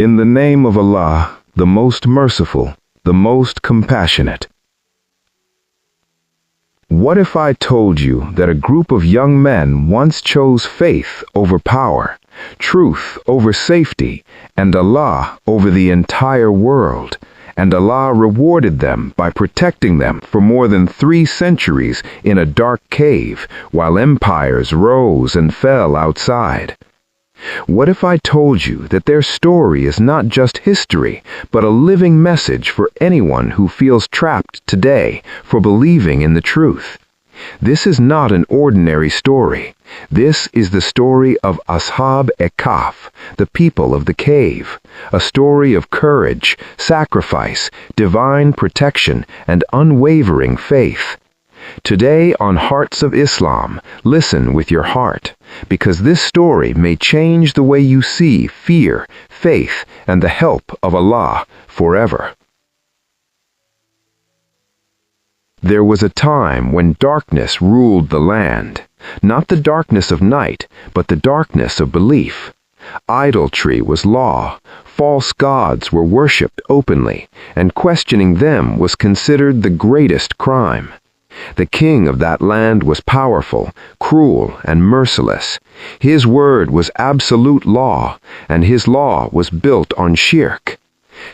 In the name of Allah, the most merciful, the most compassionate. What if I told you that a group of young men once chose faith over power, truth over safety, and Allah over the entire world, and Allah rewarded them by protecting them for more than 3 centuries in a dark cave while empires rose and fell outside? What if I told you that their story is not just history, but a living message for anyone who feels trapped today for believing in the truth? This is not an ordinary story. This is the story of Ashab-e-Kahf, the people of the cave, a story of courage, sacrifice, divine protection, and unwavering faith. Today on Hearts of Islam, listen with your heart, because this story may change the way you see fear, faith, and the help of Allah forever. There was a time when darkness ruled the land, not the darkness of night, but the darkness of belief. Idolatry was law, false gods were worshipped openly, and questioning them was considered the greatest crime. The king of that land was powerful, cruel, and merciless. His word was absolute law, and his law was built on shirk.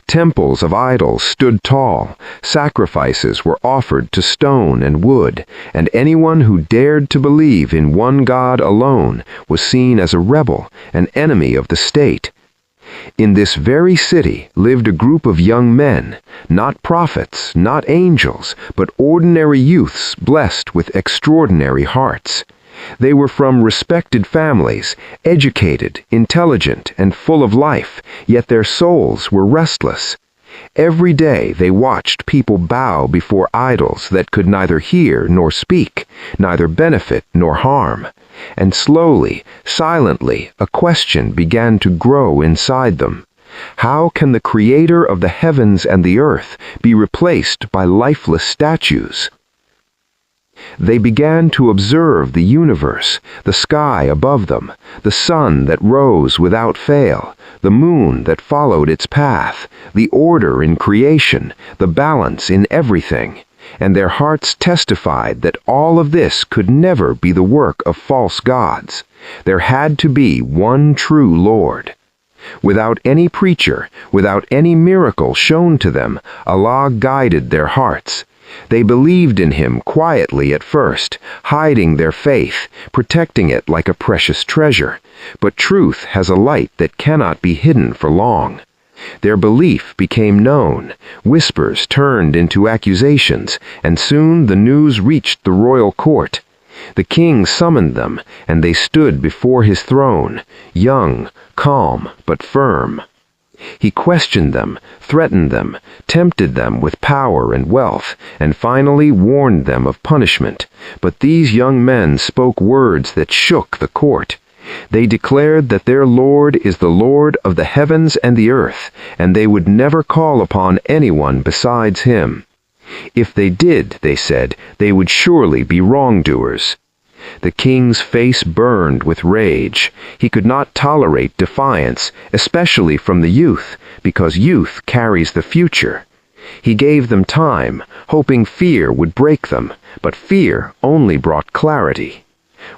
Temples of idols stood tall, sacrifices were offered to stone and wood, and anyone who dared to believe in one God alone was seen as a rebel, an enemy of the state. In this very city lived a group of young men, not prophets, not angels, but ordinary youths blessed with extraordinary hearts. They were from respected families, educated, intelligent, and full of life, yet their souls were restless. Every day they watched people bow before idols that could neither hear nor speak, neither benefit nor harm. And slowly, silently, a question began to grow inside them. How can the Creator of the heavens and the earth be replaced by lifeless statues? They began to observe the universe, the sky above them, the sun that rose without fail, the moon that followed its path, the order in creation, the balance in everything. And their hearts testified that all of this could never be the work of false gods. There had to be one true Lord. Without any preacher, without any miracle shown to them, Allah guided their hearts. They believed in Him quietly at first, hiding their faith, protecting it like a precious treasure. But truth has a light that cannot be hidden for long. Their belief became known, whispers turned into accusations, and soon the news reached the royal court. The king summoned them, and they stood before his throne, young, calm, but firm. He questioned them, threatened them, tempted them with power and wealth, and finally warned them of punishment. But these young men spoke words that shook the court. They declared that their Lord is the Lord of the heavens and the earth, and they would never call upon anyone besides Him. If they did, they said, they would surely be wrongdoers. The king's face burned with rage. He could not tolerate defiance, especially from the youth, because youth carries the future. He gave them time, hoping fear would break them, but fear only brought clarity.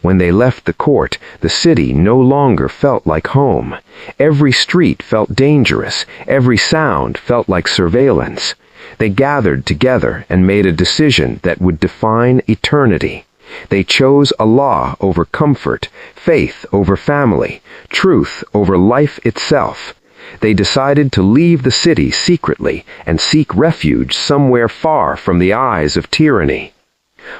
When they left the court, the city no longer felt like home. Every street felt dangerous, every sound felt like surveillance. They gathered together and made a decision that would define eternity. They chose Allah over comfort, faith over family, truth over life itself. They decided to leave the city secretly and seek refuge somewhere far from the eyes of tyranny.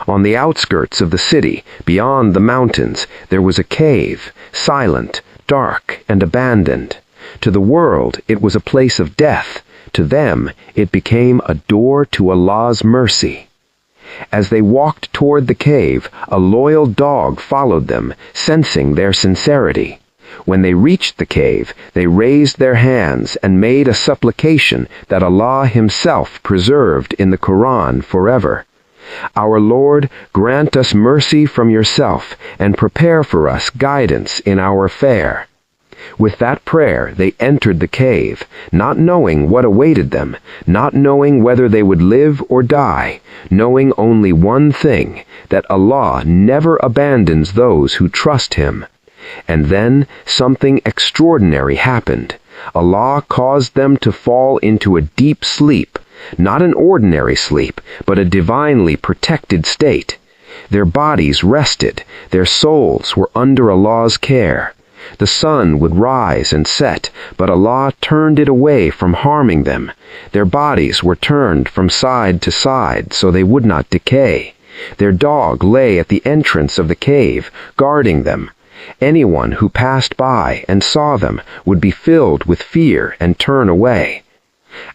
On the outskirts of the city, beyond the mountains, there was a cave, silent, dark, and abandoned. To the world, it was a place of death. To them, it became a door to Allah's mercy. As they walked toward the cave, a loyal dog followed them, sensing their sincerity. When they reached the cave, they raised their hands and made a supplication that Allah Himself preserved in the Qur'an forever. Our Lord, grant us mercy from Yourself and prepare for us guidance in our affair. With that prayer, they entered the cave, not knowing what awaited them, not knowing whether they would live or die, knowing only one thing, that Allah never abandons those who trust Him. And then something extraordinary happened. Allah caused them to fall into a deep sleep, not an ordinary sleep, but a divinely protected state. Their bodies rested, their souls were under Allah's care. The sun would rise and set, but Allah turned it away from harming them. Their bodies were turned from side to side so they would not decay. Their dog lay at the entrance of the cave, guarding them. Anyone who passed by and saw them would be filled with fear and turn away.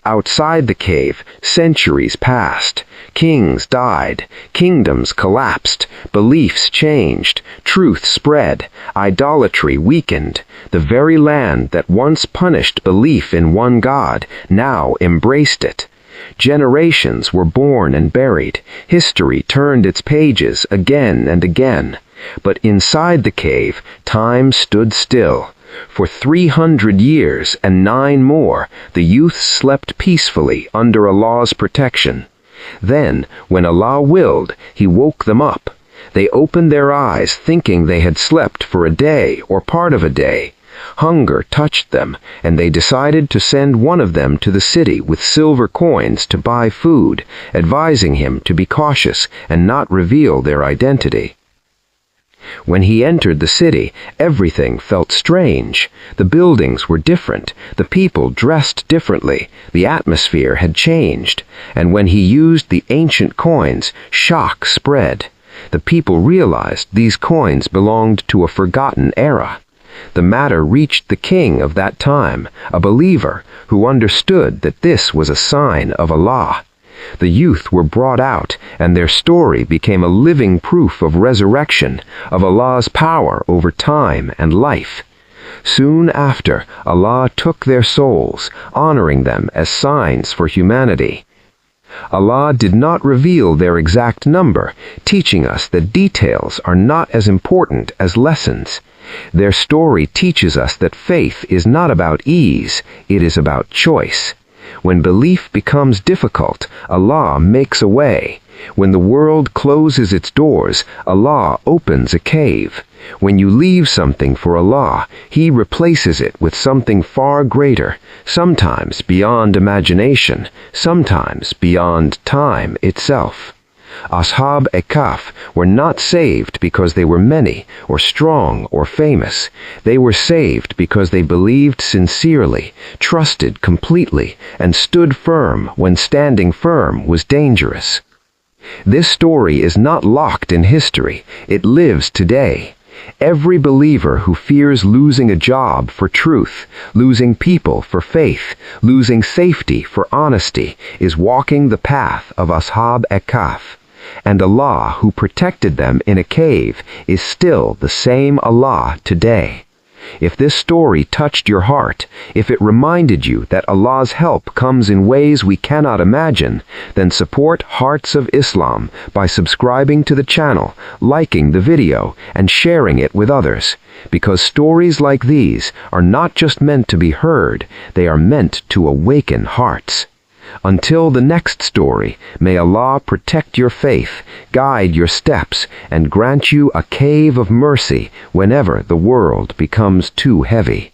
Outside the cave, centuries passed. Kings died, kingdoms collapsed, beliefs changed, truth spread, idolatry weakened. The very land that once punished belief in one God now embraced it. Generations were born and buried. History turned its pages again and again. But inside the cave, time stood still. For 300 years and 9 more, the youth slept peacefully under Allah's protection. Then, when Allah willed, He woke them up. They opened their eyes thinking they had slept for a day or part of a day. Hunger touched them, and they decided to send one of them to the city with silver coins to buy food, advising him to be cautious and not reveal their identity. When he entered the city, everything felt strange. The buildings were different, the people dressed differently, the atmosphere had changed, and when he used the ancient coins, shock spread. The people realized these coins belonged to a forgotten era. The matter reached the king of that time, a believer, who understood that this was a sign of Allah. The youth were brought out, and their story became a living proof of resurrection, of Allah's power over time and life. Soon after, Allah took their souls, honoring them as signs for humanity. Allah did not reveal their exact number, teaching us that details are not as important as lessons. Their story teaches us that faith is not about ease, it is about choice. When belief becomes difficult, Allah makes a way. When the world closes its doors, Allah opens a cave. When you leave something for Allah, He replaces it with something far greater, sometimes beyond imagination, sometimes beyond time itself. Ashab-e-Kahf were not saved because they were many, or strong, or famous. They were saved because they believed sincerely, trusted completely, and stood firm when standing firm was dangerous. This story is not locked in history, it lives today. Every believer who fears losing a job for truth, losing people for faith, losing safety for honesty, is walking the path of Ashab-e-Kahf. And Allah, who protected them in a cave, is still the same Allah today. If this story touched your heart, if it reminded you that Allah's help comes in ways we cannot imagine, then support Hearts of Islam by subscribing to the channel, liking the video, and sharing it with others. Because stories like these are not just meant to be heard, they are meant to awaken hearts. Until the next story, may Allah protect your faith, guide your steps, and grant you a cave of mercy whenever the world becomes too heavy.